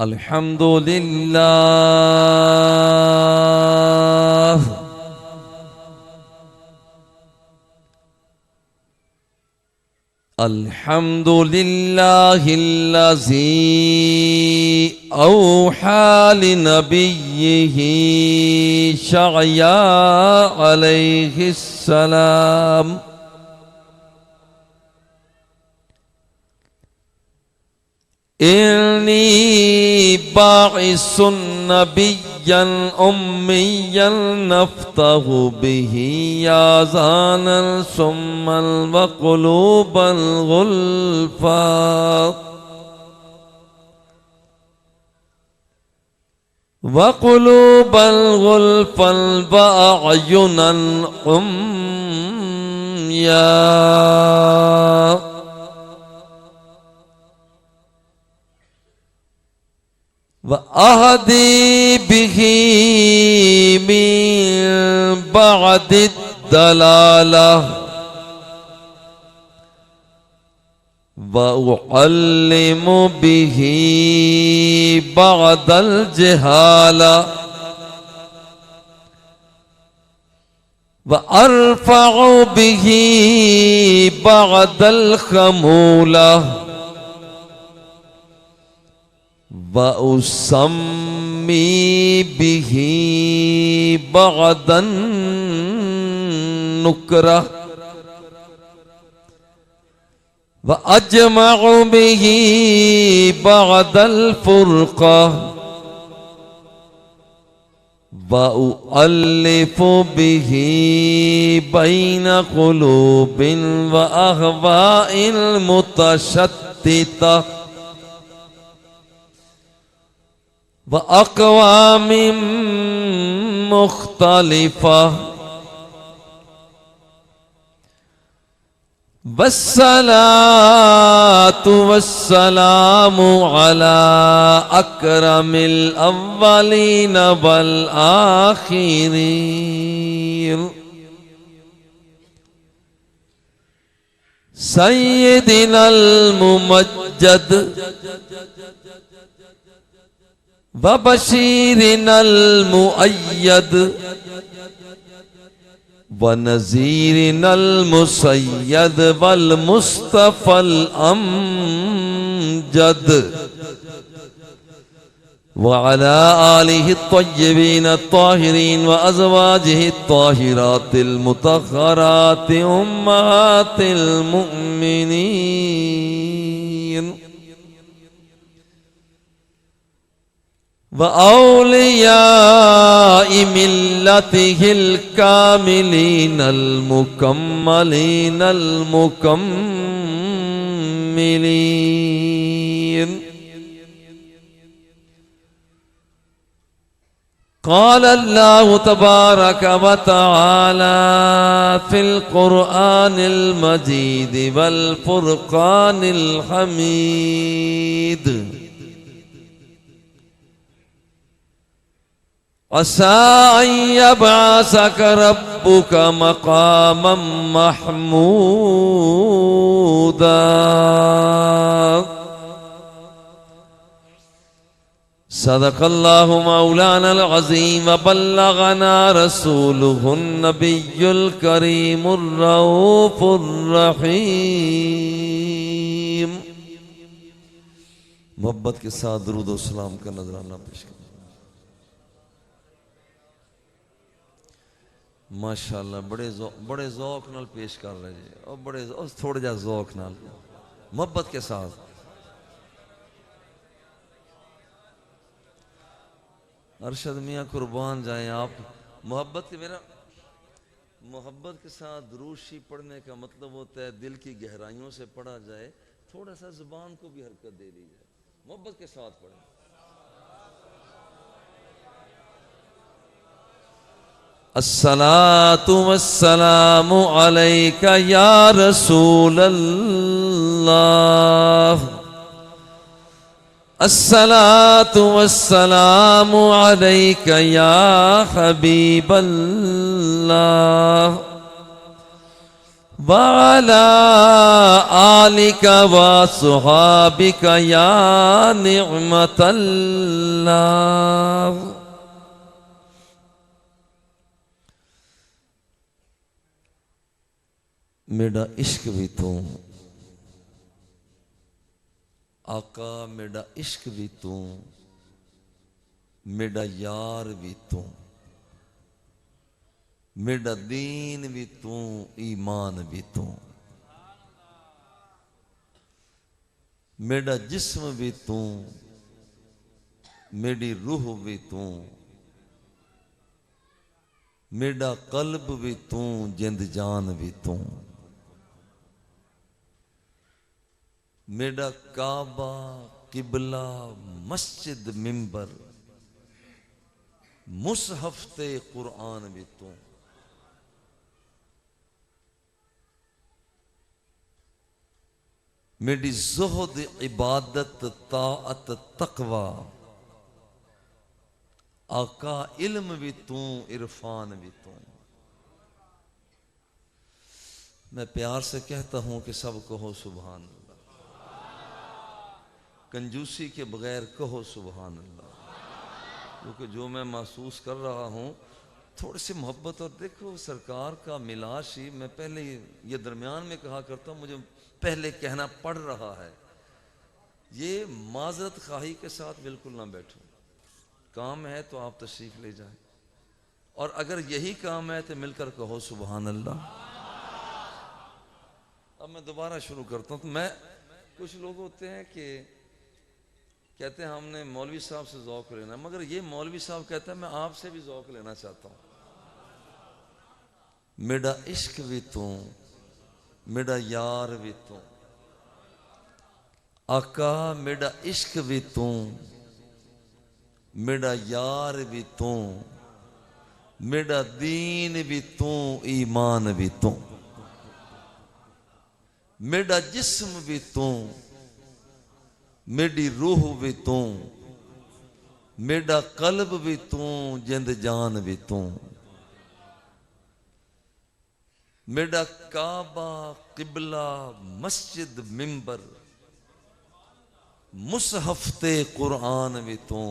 अल्हम्दुलिल्लाह अल्हम्दुलिल्लाहिल्लज़ी औहा लिनबिय्यिही शअया अलैहिस्सलाम इन्नी बाइसुन नबिय्यन उम्मिय्यन नफ्तहु बिही याज़ानल सुम्मल व क़ुलूबल गुल्फ़ा व क़ुलूबल गुल्फ़ल व अयुनन उम्या व अहदी बिही मिन बअदि दलाला व उअल्लिमु बिही बअदल जहाला व अरफ़अु बिही बअदल खमूला व उसम्मी बिही बअदन नुकरा व अजमअु बिही बअदल फुरक़ा व उअल्लिफु बिही बैन क़ुलूबिन व अहवाइल मुतशत्तिता व अक़वामिम मुख़्तलिफ़ा वस्सलातु वस्सलामु अला अकरमिल अव्वलीन वल आखिरीन सय्यिदिनल मुमज्जद व बशीरिनल मुअय्यद व नज़ीरिनल मुसय्यद वल मुस्तफ़ल अमजद व अला आलिहि त्तय्यबीन त्ताहिरीन व अज़वाजिहि त्ताहिरातिल मुतह्हराति उम्महातिल मुअ्मिनीन व औलियाइ मिल्लतिहिल कामिलीनल मुकम्मलीनल मुकम्मिलीन क़ाल अल्लाहु तबारक व तआला फ़िल क़ुरआनिल मजीद वल फ़ुरक़ानिल हमीद असा अन यबअसक रब्बुक मक़ामम महमूदा सदक़ल्लाहु मौलानल अज़ीम व बल्लगना रसूलुहुन नबियुल करीमुर रऊफ़ुर रहीम। मोहब्बत के साथ दुरूद व सलाम का नजराना पेश करें। माशाअल्लाह बड़े ज़ौक़ नाल पेश कर रहे हैं और बड़े थोड़े जा ज़ौक़ नाल मोहब्बत के साथ। अरशद मियाँ कुर्बान जाए आप। मोहब्बत के साथ दुरूशी पढ़ने का मतलब होता है दिल की गहराइयों से पढ़ा जाए, थोड़ा सा जुबान को भी हरकत दे दी जाए। मोहब्बत के साथ पढ़ें। अस्सलातु वस्सलामु अलैका या रसूलल्लाह अस्सलातु वस्सलामु अलैका या हबीबल्लाह वाला आलिका व सुहाबिका या निअमतल्लाह। मेरा इश्क भी तू आका, मेरा इश्क भी तू, मेरा यार भी तू, मेरा दीन भी तू, ईमान भी तू, मेरा जिस्म भी तू, मेरी रूह भी तू, मेरा कल्ब भी तू, जिंद जान भी तू, मेरा काबा किबला मस्जिद मिंबर मुसहफ़ कुरान भी तू। मेरी ज़ुहद इबादत ताअत तक़वा आका, इल्म भी तू, इरफान भी तू। मैं प्यार से कहता हूं कि सब कहो सुभान अल्लाह, कंजूसी के बगैर कहो सुभान अल्लाह। क्योंकि जो मैं महसूस कर रहा हूं, थोड़ी सी मोहब्बत। और देखो सरकार का मिलाश ही, मैं पहले ये दरमियान में कहा करता हूं, मुझे पहले कहना पड़ रहा है, ये माजरत खाही के साथ बिल्कुल ना बैठो। काम है तो आप तशरीफ ले जाए, और अगर यही काम है तो मिलकर कहो सुभान अल्लाह। अब मैं दोबारा शुरू करता हूं। तो मैं, कुछ लोग होते हैं कि कहते हैं हमने मौलवी साहब से ज़ौक़ लेना, मगर ये मौलवी साहब कहता है मैं आपसे भी ज़ौक़ लेना चाहता हूं। मेरा इश्क भी तू, मेरा यार भी तू आका, मेरा इश्क भी तू, मेरा यार भी तू, मेरा दीन भी तू, ईमान भी तू, मेरा जिस्म भी तू, मेरी रूह भी तू, मेरा कल्ब भी तू, जिंद जान भी तू, मेरा काबा किबला मस्जिद मिंबर मुसहफ़ कुरान भी तू,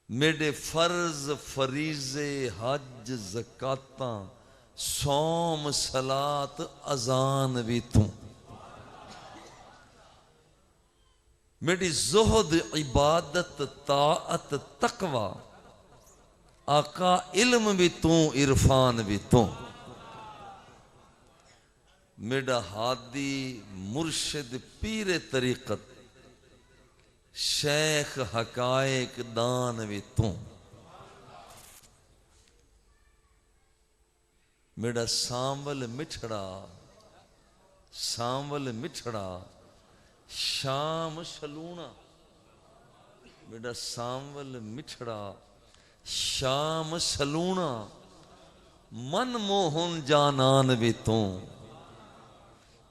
मेरे फर्ज फरीज़े हज ज़काता सौम सलात अजान भी तू, मेरी ज़ुहद इबादत ताअत तक़वा आका, इल्म भी तू, इरफान भी तू, मेरा हादी मुर्शिद पीर तरीक़त शेख हकायक दान भी तू, मेरा सांवल मिठड़ा शाम सलूना, मेरा सांवल मिठड़ा शाम सलूना मनमोहन जानान भी तू,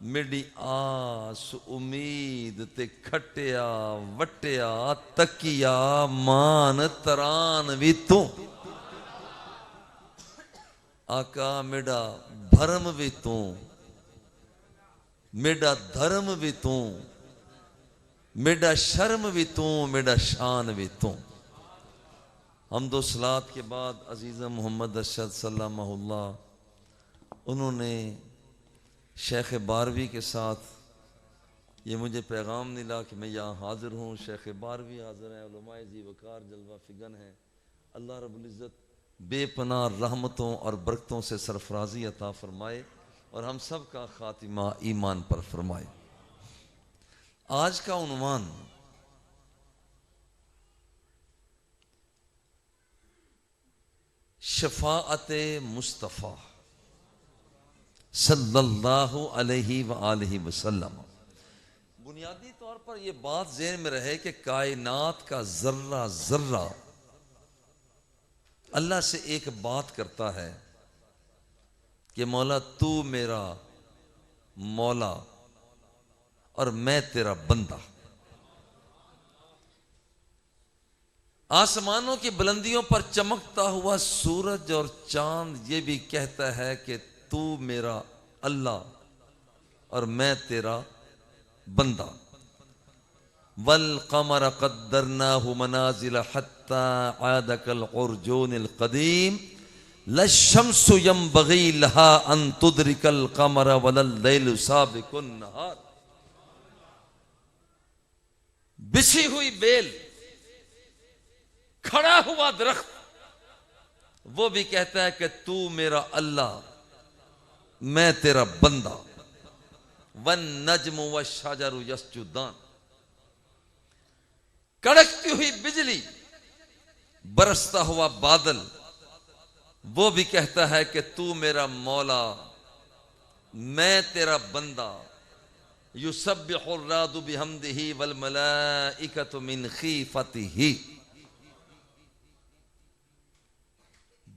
मेरी आस उम्मीद ते खटिया वटिया तकिया मान तरान भी तू आका, मेरा भरम भी तू, मेरा धर्म भी तू, मेरा शर्म भी तू, मेरा शान भी तू। हम्दो सलात के बाद अजीज़ा मोहम्मद अरशद सल्लल्लाहु, उन्होंने शेख बारवी के साथ ये मुझे पैगाम मिला कि मैं यहाँ हाज़िर हूँ। शेख बारवी हाज़िर हैं, उलमाए ज़ी वक़ार जलवा फ़िगन है। अल्लाह रब्बुल इज़्ज़त बेपनाह रहमतों और बरकतों से सरफराजी अता फरमाए और हम सब का खातिमा ईमान पर फरमाए। आज का उन्वान शफ़ाअते मुस्तफ़ा सल्लल्लाहु अलैहि व आलिहि वसल्लम। बुनियादी तौर पर यह बात ज़हन में रहे कि कायनात का जर्रा जर्रा अल्लाह से एक बात करता है कि मौला तू मेरा मौला और मैं तेरा बंदा। आसमानों की बुलंदियों पर चमकता हुआ सूरज और चांद ये भी कहता है कि तू मेरा अल्लाह और मैं तेरा बंदा। वल कमर कद्दरनाहु मनाजिल हत्ता आद कल उर्जूनिल कदीम लशम्सु यंबगी लहा अन तुदरिकल कमर वलल लैलु साबिकुन नहार। बिछी हुई बेल, खड़ा हुआ दरख्त, वो भी कहता है कि तू मेरा अल्लाह, मैं तेरा बंदा। वन नज्म व शजरु यस्जुदान। कड़कती हुई बिजली, बरसता हुआ बादल, वो भी कहता है कि तू मेरा मौला, मैं तेरा बंदा। युसब्बिहुर रादु बिहम्दिही वल मलाइकतु मिन खीफतिही।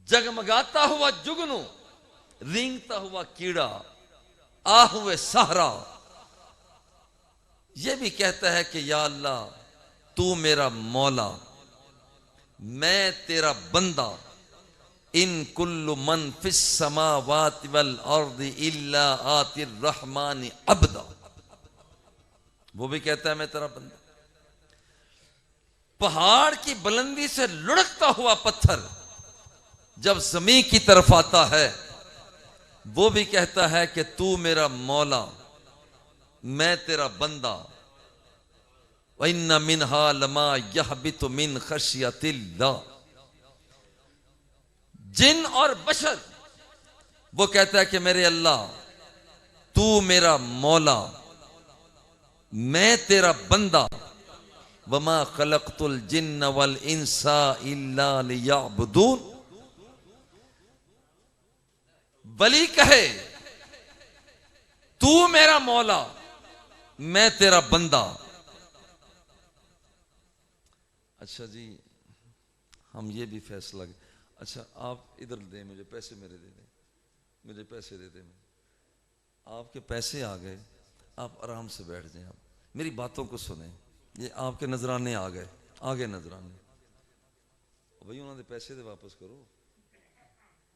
जगमगाता हुआ जुगनू, रेंगता हुआ कीड़ा, आहुए सहरा, यह भी कहता है कि या अल्लाह तू मेरा मौला, मैं तेरा बंदा। इन कुल्लु मन फिस समावाति वल अर्दि इल्ला आतिर रहमानी अब्दा। वो भी कहता है मैं तेरा बंदा। पहाड़ की बुलंदी से लुढ़कता हुआ पत्थर जब जमीन की तरफ आता है, वो भी कहता है कि तू मेरा मौला, मैं तेरा बंदा। व इन्ना मिन्हा लमा यहबितु मिन खशियतिल्लाह। जिन और बशर वो कहता है कि मेरे अल्लाह तू मेरा मौला, मैं तेरा बंदा। वमा खलक़तुल जिन्न वल इंसा इल्ला लियअबुदून। वली कहे तू मेरा मौला, मैं तेरा बंदा। अच्छा जी, हम ये भी फैसला, अच्छा आप इधर दे, मुझे पैसे मेरे दे दें, मुझे पैसे दे दें। आपके पैसे आ गए, आप आराम से बैठ जाएं। आप मेरी बातों को सुने, ये आपके नजराने आ गए, आगे नजराने। भाई उन्होंने पैसे दे वापस करो,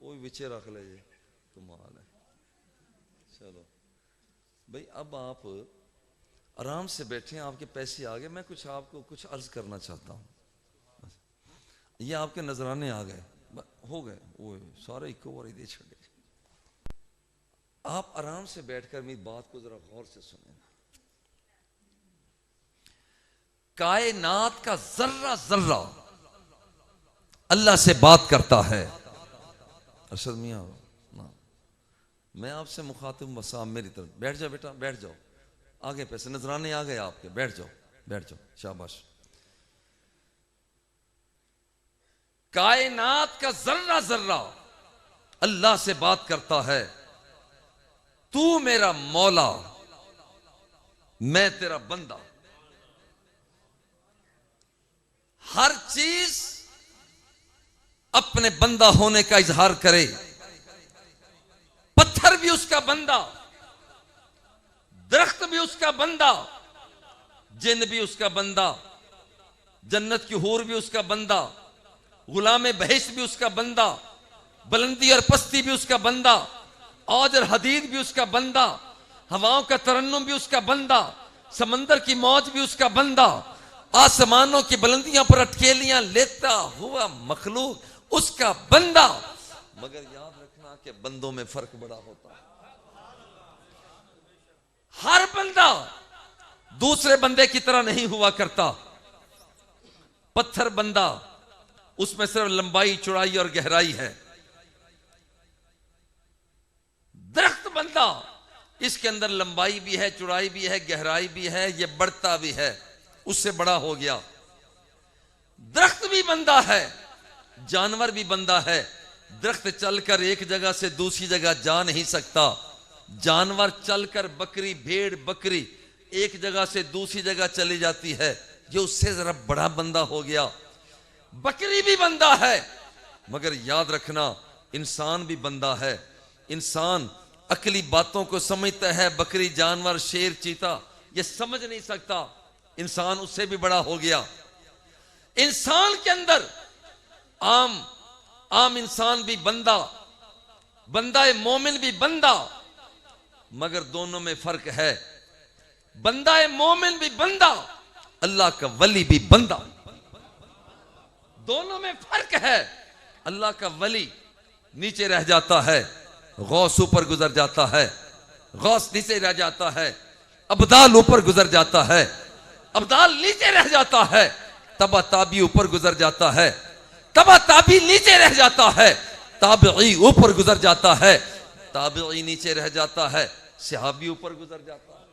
वो विचे रख ले, ये कमाल है। चलो भाई, अब आप आराम से बैठे, आपके पैसे आ गए। मैं कुछ आपको कुछ अर्ज करना चाहता हूँ। ये आपके नजराने आ गए, हो गए, वो सारे इको बार दे छड़े। आप आराम से बैठकर मेरी बात को जरा गौर से सुने। कायनात का जर्रा जर्रा अल्लाह से बात करता है। अरशद मियां ना, मैं आपसे मुखातिब वसाम, मेरी तरफ बैठ जाओ बेटा, बैठ जाओ। आगे पैसे नजराने आ गए आपके, बैठ जाओ, बैठ जाओ, शाबाश। कायनात का जर्रा जर्रा अल्लाह से बात करता है, तू मेरा मौला, मैं तेरा बंदा। हर चीज अपने बंदा होने का इजहार करे। पत्थर भी उसका बंदा, दरख्त भी उसका बंदा, जिन भी उसका बंदा, जन्नत की हूर भी उसका बंदा, गुलाम बहिश भी उसका बंदा, बुलंदी और पस्ती भी उसका बंदा, औज और हदीद भी उसका बंदा, हवाओं का तरन्नुम भी उसका बंदा, समंदर की मौज भी उसका बंदा, आसमानों की बुलंदियों पर अटकेलियां लेता हुआ मखलूक उसका बंदा। मगर याद रखना कि बंदों में फर्क बड़ा होता है। हर बंदा दूसरे बंदे की तरह नहीं हुआ करता। पत्थर बंदा, उसमें सिर्फ लंबाई, चौड़ाई और गहराई है। दरख्त बंदा, इसके अंदर लंबाई भी है, चौड़ाई भी है, गहराई भी है, ये बढ़ता भी है, उससे बड़ा हो गया। दरख्त भी बंदा है, जानवर भी बंदा है। दरख्त चलकर एक जगह से दूसरी जगह जा नहीं सकता। जानवर चलकर, बकरी, भेड़, बकरी एक जगह से दूसरी जगह चली जाती है, ये उससे जरा बड़ा बंदा हो गया। बकरी भी बंदा है, मगर याद रखना इंसान भी बंदा है। इंसान अकली बातों को समझता है, बकरी, जानवर, शेर, चीता ये समझ नहीं सकता। इंसान उससे भी बड़ा हो गया। इंसान के अंदर आम इंसान भी बंदा, बंदा मोमिन भी बंदा, मगर दोनों में फर्क है। बंदा मोमिन भी बंदा, अल्लाह का वली भी बंदा, दोनों में फर्क है। अल्लाह का वली नीचे रह जाता है, गौस ऊपर गुजर जाता है, गौस नीचे रह जाता है, अब्दाल ऊपर गुजर जाता है, अब्दाल नीचे रह जाता है, तबा ताबी ऊपर गुजर जाता है, तबा ताबी नीचे रह जाता है, ताबई ऊपर गुजर जाता है, ताबई नीचे रह जाता है, सहाबी ऊपर गुजर जाता है,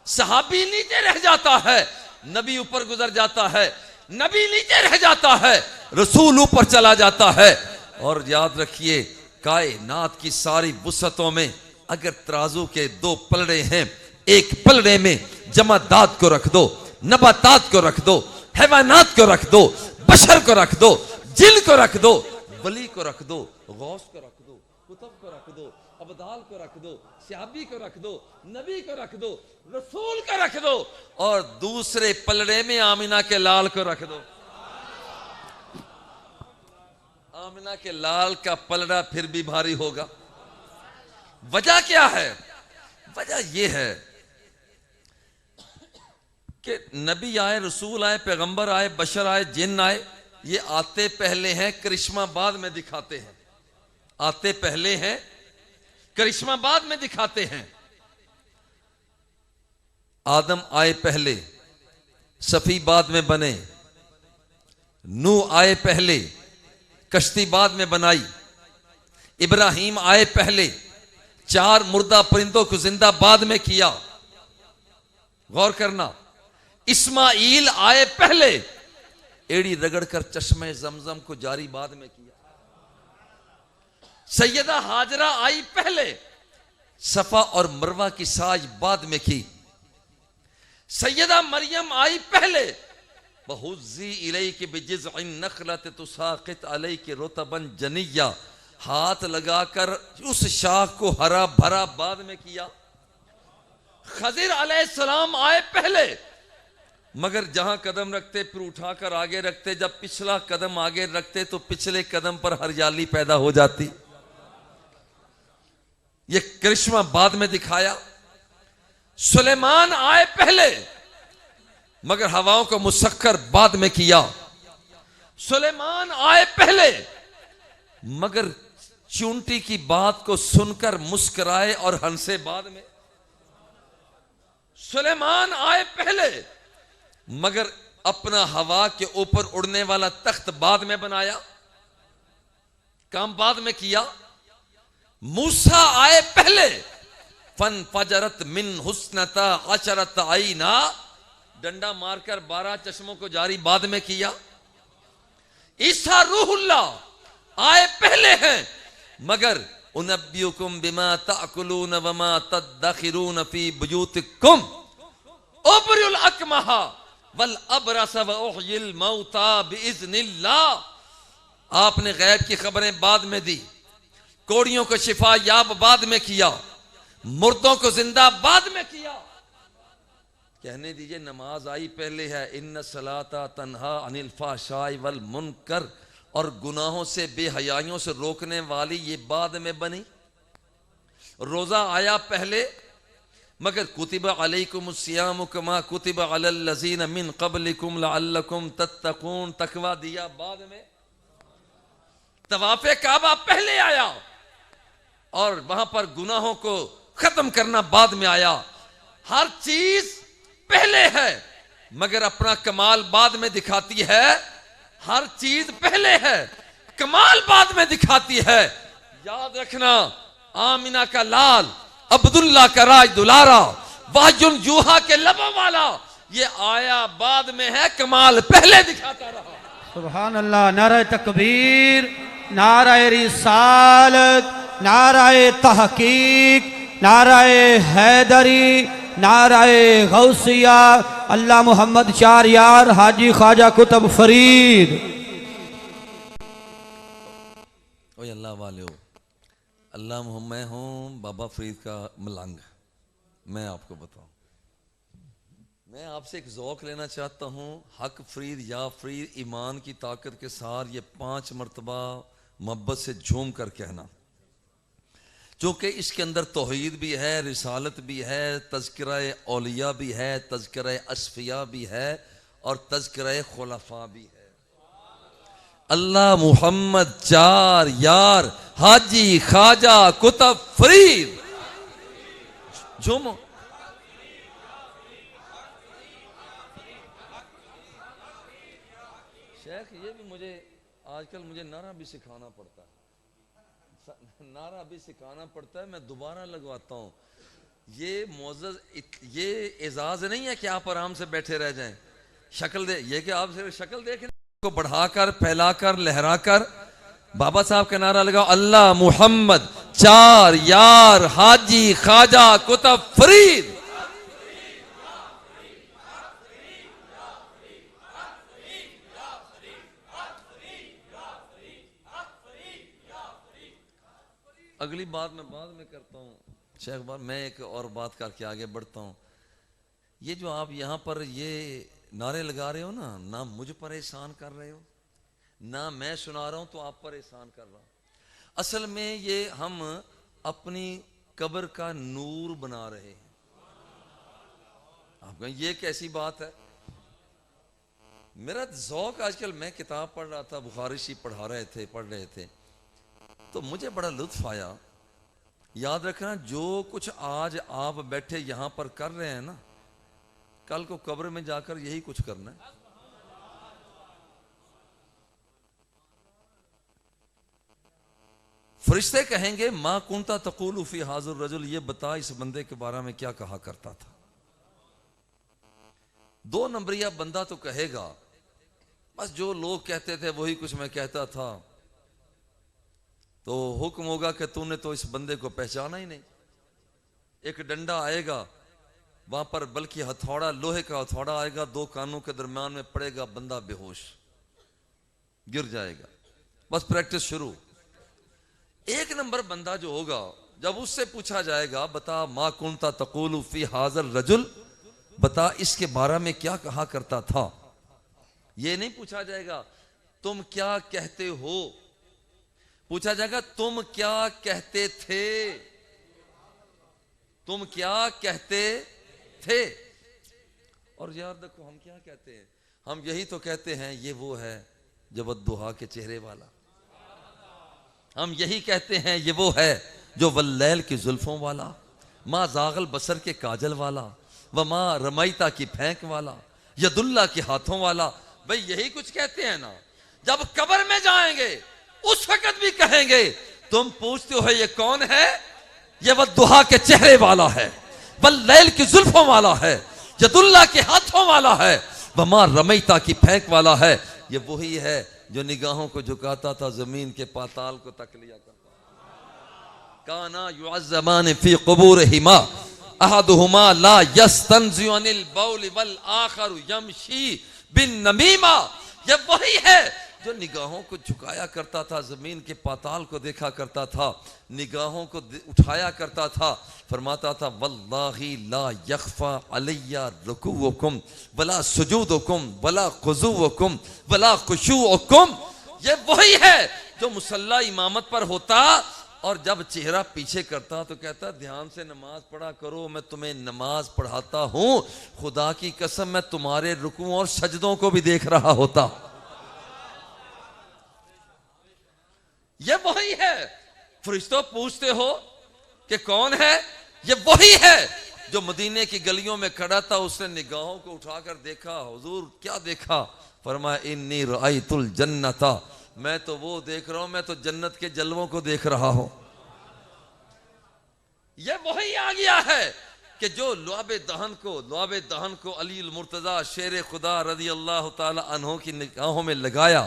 सहाबी नीचे रह जाता है, नबी ऊपर गुजर जाता है, नबी नीचे रह जाता है, रसूल ऊपर चला जाता है। और याद रखिए, कायनात की सारी वुसअतों में अगर तराजू के दो पलड़े हैं, एक पलड़े में जमादात को रख दो, नबातात को रख दो, हैवानात को रख दो, बशर को रख दो, जिन को रख दो, वली को रख दो, गौस को रख दो, कुतुब को रख दो, अब्दाल को रख दो, सहाबी को रख दो, नबी को रख दो, रसूल को रख दो, और दूसरे पलड़े में आमिना के लाल को रख दो। आमिना के लाल का पलड़ा फिर भी भारी होगा। वजह क्या है? वजह यह है कि नबी आए, रसूल आए, पैगंबर आए, बशर आए, जिन आए, ये आते पहले हैं, करिश्मा बाद में दिखाते हैं। आते पहले हैं, करिश्मा बाद में दिखाते हैं। आदम आए पहले, सफी बाद में बने, नूह आए पहले, कश्ती बाद में बनाई, इब्राहिम आए पहले, 4 मुर्दा परिंदों को जिंदा बाद में किया। गौर करना, इस्माइल आए पहले, एड़ी रगड़कर चश्मे जमजम को जारी बाद में किया। सैयदा हाजरा आई पहले, सफा और मरवा की साज बाद में की। सैयदा मरियम आई पहले, बहुज़्ज़ी इलैकी बिजिज़्इन नख़लत तुसाक़ित अलैकी रुतबन जनिय्या, हाथ लगाकर उस शाख को हरा भरा बाद में किया। खज़िर अलैहिस्सलाम आए पहले, मगर जहां कदम रखते फिर उठाकर आगे रखते, जब पिछला कदम आगे रखते तो पिछले कदम पर हरियाली पैदा हो जाती। ये करिश्मा बाद में दिखाया। सुलेमान आए पहले, मगर हवाओं को मुसक्कर बाद में किया। सुलेमान आए पहले, मगर चूंटी की बात को सुनकर मुस्कुराए और हंसे बाद में। सुलेमान आए पहले, मगर अपना हवा के ऊपर उड़ने वाला तख्त बाद में बनाया, काम बाद में किया। मूसा आए पहले, फन फजरत मिन हुस्नता अशरत आईना, डंडा मारकर 12 चश्मों को जारी बाद में किया। ईसा रूहुल्लाह आए पहले हैं, मगर उनब्बियुकुम बिमा ताकुलून वमा तदखिरून फी बुयूतिकुम उबरिल अकमहा वल अबरस व उहयिल मौता बिइज़्निल्लाह। आपने गैब की खबरें बाद में दी, कोड़ियों को शिफा याब बाद में किया, मुर्दों को जिंदा बाद में किया। कहने दीजिए, नमाज आई पहले है, इन्न सलाता तन्हा अनिल फाहशाई वल मुनकर, और गुनाहों से बेहयाइयों से रोकने वाली ये बाद में बनी। रोजा आया पहले, मगर कुतिबा अलैकुमुस सियामु कमा कुतिबा अलल लज़ीना मिन क़ब्लिकुम लअल्लकुम तत्तक़ून, तकवा दिया बाद में। तवाफ़े काबा पहले आया, और वहां पर गुनाहों को खत्म करना बाद में आया। हर चीज पहले है, मगर अपना कमाल बाद में दिखाती है। हर चीज पहले है, कमाल बाद में दिखाती है। याद रखना, आमिना का लाल, अब्दुल्ला का राज दुलारा, वाजुल जूहा के लबों वाला, ये आया बाद में है, कमाल पहले दिखाता रहा। सुभान अल्लाह। नारा तकबीर, नारा रिसालत, नारा तहकीक, नारा हैदरी, नारा गौसिया, अल्लाह मोहम्मद चार यार, हाजी ख्वाजा कुतुब फरीद। ओए अल्लाह वाले हो, अल्लाह मैं हूँ बाबा फरीद का मलंग। मैं आपको बताऊं, मैं आपसे एक ज़ौक़ लेना चाहता हूँ। हक फरीद या फरीद ईमान की ताकत के साथ ये 5 मरतबा मोहब्बत से झूम कर कहना, क्योंकि इसके अंदर तौहीद भी है, रिसालत भी है, तज़किरा औलिया भी है, तज़किरा असफिया भी है और तज़किरा खुलफा भी है। अल्लाह मुहम्मद चार यार हाजी ख्वाजा कुतुब फरीद झूमो। शेख ये भी मुझे आजकल नारा भी सिखाना पड़ता है, नारा भी सिखाना पड़ता है। मैं दोबारा लगवाता हूँ। ये मोअज़्ज़ज़, ये एजाज नहीं है कि आप आराम से बैठे रह जाएं, शक्ल दे, ये कि आप सिर्फ शक्ल देखें को बढ़ाकर फैलाकर लहराकर बाबा साहब का नारा लगाओ, अल्लाह मुहम्मद चार यार हाजी ख्वाजा कुतुब फरीद। अगली बात मैं बाद में करता हूँ शेख बार, मैं एक और बात करके आगे बढ़ता हूँ। ये जो आप यहाँ पर ये नारे लगा रहे हो ना मुझ पर एहसान कर रहे हो, ना मैं सुना रहा हूँ तो आप पर एहसान कर रहा हूँ। असल में ये हम अपनी कब्र का नूर बना रहे हैं। आप कहें ये कैसी बात है? मेरा ज़ौक़, आजकल मैं किताब पढ़ रहा था, बुखारी शरीफ पढ़ रहे थे तो मुझे बड़ा लुत्फ आया। याद रखना, जो कुछ आज आप बैठे यहां पर कर रहे हैं ना, कल को कब्र में जाकर यही कुछ करना है। फरिश्ते कहेंगे मां कुंता तक़ूलु फी हाज़िर रजुल, ये बता इस बंदे के बारे में क्या कहा करता था। 2 नंबरिया बंदा तो कहेगा बस जो लोग कहते थे वही कुछ मैं कहता था। तो हुक्म होगा कि तूने तो इस बंदे को पहचाना ही नहीं। एक डंडा आएगा वहां पर, बल्कि हथौड़ा, लोहे का हथौड़ा आएगा, 2 कानों के दरमियान में पड़ेगा, बंदा बेहोश गिर जाएगा। बस प्रैक्टिस शुरू। 1 नंबर बंदा जो होगा, जब उससे पूछा जाएगा बता मा कुंता तक़ूलु फी हाज़िर रजुल, बता इसके बारे में क्या कहा करता था। ये नहीं पूछा जाएगा तुम क्या कहते हो, पूछा जाएगा तुम क्या कहते थे, तुम क्या कहते थे। और यार देखो हम क्या कहते हैं, हम यही तो कहते हैं ये वो है जो वद्दुहा के चेहरे वाला, हम यही कहते हैं ये वो है जो वल्लैल की जुल्फों वाला, माँ जागल बसर के काजल वाला, व माँ रमैता की फेंक वाला, यदुल्ला के हाथों वाला। भाई यही कुछ कहते हैं ना। जब कब्र में जाएंगे उस वक्त भी कहेंगे तुम पूछते हो ये कौन है, ये वद्दुहा के चेहरे वाला है, वल्लैल की जुल्फों वाला है, यदुल्ला के हाथों वाला है, व माँ रमैता की फेंक वाला है। ये वही है जो निगाहों को झुकाता था, जमीन के पाताल को तक लिया करता। काना युअज़्ज़मान फी क़ुबूरिहिमा अहदुहुमा ला यस्तंज़िउ अनिल बौल वल आखरु यमशी बिन नमीमा। ये वही है जो निगाहों को झुकाया करता था, जमीन के पाताल को देखा करता था, निगाहों को उठाया करता था, फरमाता था वल्लाही ला यख्फा अलैया रुकूउकुम वला सुजूदुकुम वला खुज़ूउकुम वला खुशूउकुम। ये वही है जो मुसल्ला इमामत पर होता और जब चेहरा पीछे करता तो कहता ध्यान से नमाज पढ़ा करो, मैं तुम्हें नमाज पढ़ाता हूं, खुदा की कसम मैं तुम्हारे रुकू और सजदों को भी देख रहा होता। ये वही है। फरिश्तों पूछते हो कि कौन है, ये वही है जो मदीने की गलियों में खड़ा था, उसने निगाहों को उठाकर देखा। हुजूर क्या देखा? फरमाया इन्नी रअयतुल जन्नता, मैं तो वो देख रहा हूं, मैं तो जन्नत के जलवों को देख रहा हूं। ये वही आ गया है कि जो लुआबे दहन को अली मुर्तजा शेर खुदा रज़ी अल्लाह ताला अन्हु की निगाहों में लगाया,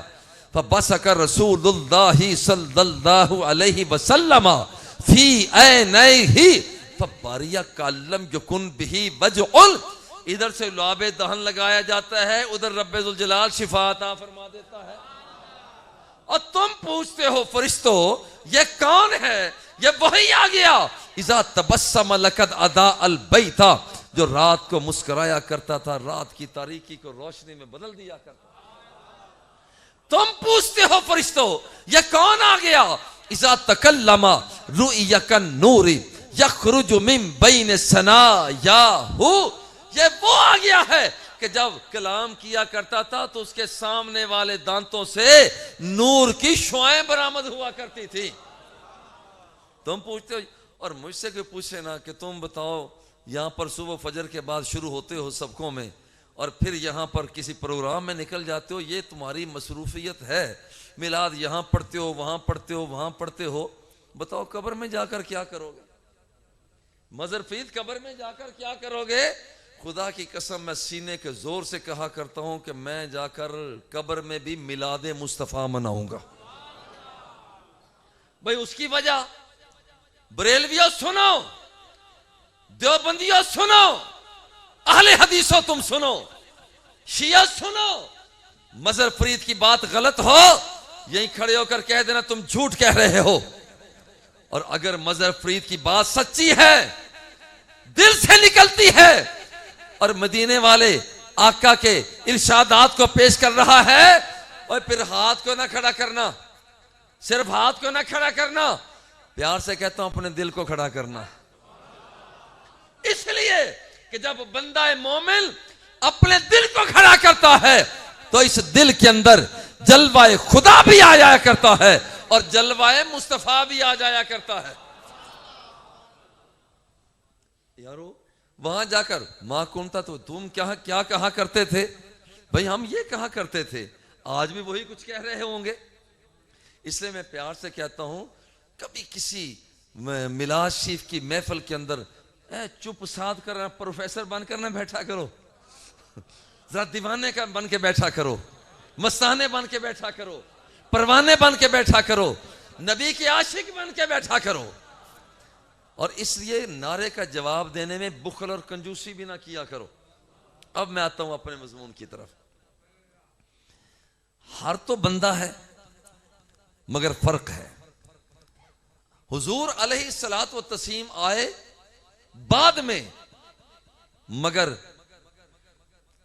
फबसका रसूलुल्लाहि सल्लल्लाहु अलैहि वसल्लम फी ऐनैहि फबारिया कल्लम यकुन बिही वजउल। इधर से लुआबे दहन लगाया जाता है, उधर रब्बे जुल जलाल शिफा अता फरमा देता है। और तुम पूछते हो फरिश्तों ये कौन है? ये वही आ गया। इज़ा तबस्सम लकद अदा अल बैता, जो रात को मुस्कुराया करता था, रात की तारीकी को रोशनी में बदल दिया करता। तुम पूछते हो फरिश्तों ये कौन आ गया? इज़ा तकल्लमा रुइयकन नूरी यखरुजु मिन बैन सनायाहु, ये वो आ गया है कि जब कलाम किया करता था तो उसके सामने वाले दांतों से नूर की शुआएं बरामद हुआ करती थी। तुम पूछते हो, और मुझसे कोई पूछे ना कि तुम बताओ यहाँ पर सुबह फजर के बाद शुरू होते हो सबकों में और फिर यहाँ पर किसी प्रोग्राम में निकल जाते हो, ये तुम्हारी मसरूफियत है, मिलाद यहाँ पढ़ते हो, वहाँ पढ़ते हो, वहाँ पढ़ते हो, बताओ कब्र में जाकर क्या करोगे? मजर फीद कब्र में जाकर क्या करोगे? खुदा की कसम मैं सीने के जोर से कहा करता हूं कि मैं जाकर कब्र में भी मिलाद मुस्तफ़ा मनाऊंगा। भाई उसकी वजह, बरेलवियों सुनो, देवबंदियों सुनो, अहले हदीसों तुम सुनो, शिया सुनो, मजर फरीद की बात गलत हो यहीं खड़े होकर कह देना तुम झूठ कह रहे हो, और अगर मजर फरीद की बात सच्ची है, दिल से निकलती है और मदीने वाले आका के इरशादात को पेश कर रहा है, और फिर हाथ को ना खड़ा करना, सिर्फ हाथ को ना खड़ा करना, प्यार से कहता हूं अपने दिल को खड़ा करना। इसलिए कि जब बंदा मोमिन अपने दिल को खड़ा करता है तो इस दिल के अंदर जलवाए खुदा भी आ जाया करता है और जलवाए मुस्तफा भी आ जाया करता है। यारो वहां जाकर मां कुंता तो तुम क्या कहा करते थे? भाई हम ये कहा करते थे, आज भी वही कुछ कह रहे होंगे। इसलिए मैं प्यार से कहता हूं कभी किसी मिलाद शरीफ की महफिल के अंदर चुप साध कर प्रोफेसर बनकर ना बैठा करो, जरा दीवाने का बन के बैठा करो, मस्ताने बन के बैठा करो, परवाने बन के बैठा करो, नबी के आशिक बन के बैठा करो। और इसलिए नारे का जवाब देने में बुखल और कंजूसी भी ना किया करो। अब मैं आता हूं अपने मजमून की तरफ। हर तो बंदा है मगर फर्क है। हुजूर अलैहिस्सलातु व तस्लीम आए बाद में, मगर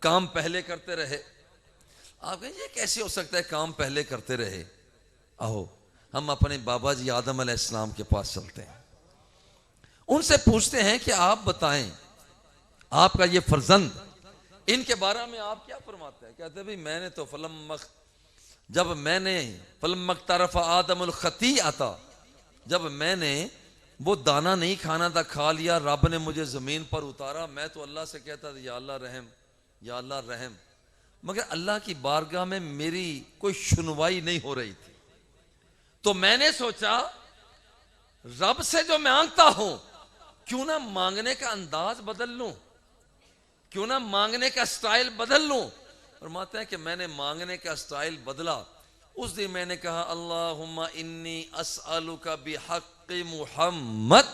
काम पहले करते रहे। आप कहें ये कैसे हो सकता है काम पहले करते रहे? आओ हम अपने बाबा जी आदम अलैहिस्सलाम के पास चलते हैं, उनसे पूछते हैं कि आप बताएं आपका ये फर्जंद, इनके बारे में आप क्या फरमाते हैं? कहते हैं भाई मैंने तो जब मैंने फलमख्तरफ़ आदमुल खती आता, जब मैंने वो दाना नहीं खाना था खा लिया, रब ने मुझे जमीन पर उतारा, मैं तो अल्लाह से कहता था या अल्लाह रहम, या अल्लाह रहम, मगर अल्लाह की बारगाह में मेरी कोई सुनवाई नहीं हो रही थी। तो मैंने सोचा रब से जो मांगता हूं क्यों ना मांगने का अंदाज बदल लूं, क्यों ना मांगने का स्टाइल बदल लूं। और मानते हैं कि मैंने मांगने का स्टाइल बदला। उस दिन मैंने कहा अल्लाहुम्मा इन्नी अस्अलुका बिहक्कि मुहम्मद,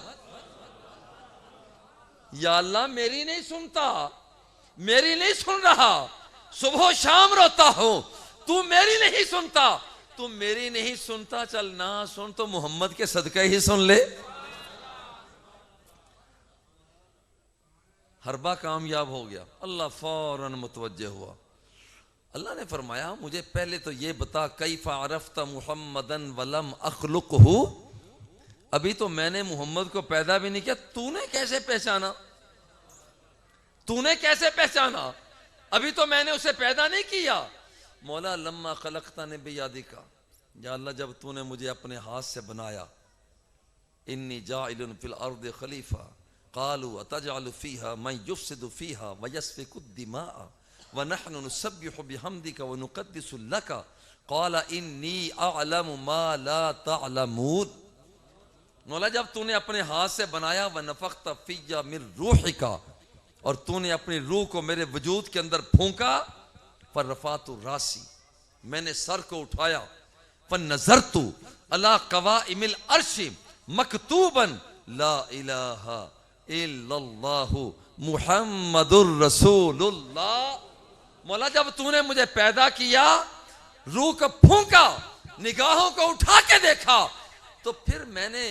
या अल्लाह मेरी नहीं सुनता, मेरी नहीं सुन रहा, सुबह शाम रोता हूं, तू मेरी नहीं सुनता, तू मेरी नहीं सुनता, चल ना सुन तो मोहम्मद के सदका ही सुन ले। हरबा कामयाब हो गया, अल्लाह फौरन मुतवज्जे हुआ। अल्लाह ने फरमाया मुझे पहले तो ये बता कैफा अरफ्ता मुहम्मदन वलम अखलुकहु, अभी तो मैंने मोहम्मद को पैदा भी नहीं किया, तूने कैसे पहचाना? तूने कैसे पहचाना? अभी तो मैंने उसे पैदा नहीं किया। मौला लम्मा खलकता ने बियादिका, या अल्लाह जब तूने मुझे अपने हाथ से बनाया, इन्नी जाइलुन फिल अर्द खलीफा कालू अतजअलु फीहा मन युफ्सिदु फीहा व यस्फिकु दिमाअ व नहनु नुसब्बिहु बिहम्दिका व नुक़द्दिसु लका क़ाला इन्नी अअलमु मा ला तअलमून। मौला जब तूने अपने हाथ से बनाया, व नफ़ख्ता फ़िय्या मिन रूहिका, और तूने अपनी रूह को मेरे वजूद के अंदर फूंका, फरफ़अतु रासी, मैंने सर को उठाया, फनज़रतु अला क़वाइमिल अर्श मकतूबन ला इलाहा इल्लल्लाहु मुहम्मदुर रसूलुल्लाह। मौला जब तूने मुझे पैदा किया, रूह को फूंका, निगाहों को उठा के देखा, तो फिर मैंने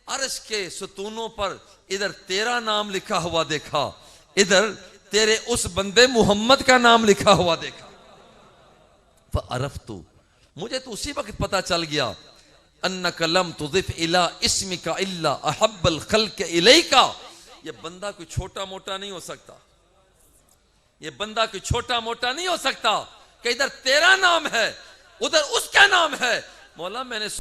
अर्श के सतूनों पर इधर तेरा नाम लिखा हुआ देखा, इधर तेरे उस बंदे मोहम्मद का नाम लिखा हुआ देखा। फअरफ्तु, मुझे तो उसी वक्त पता चल गया, अन्नका लम तुज़िफ इला इस्मिका इल्ला अहब्बल खल्क़ इलैका। ये बंदा कोई छोटा मोटा नहीं हो सकता, ये बंदा कोई छोटा मोटा नहीं हो सकता कि इधर तेरा नाम है उधर उसका नाम है। मौला मैंने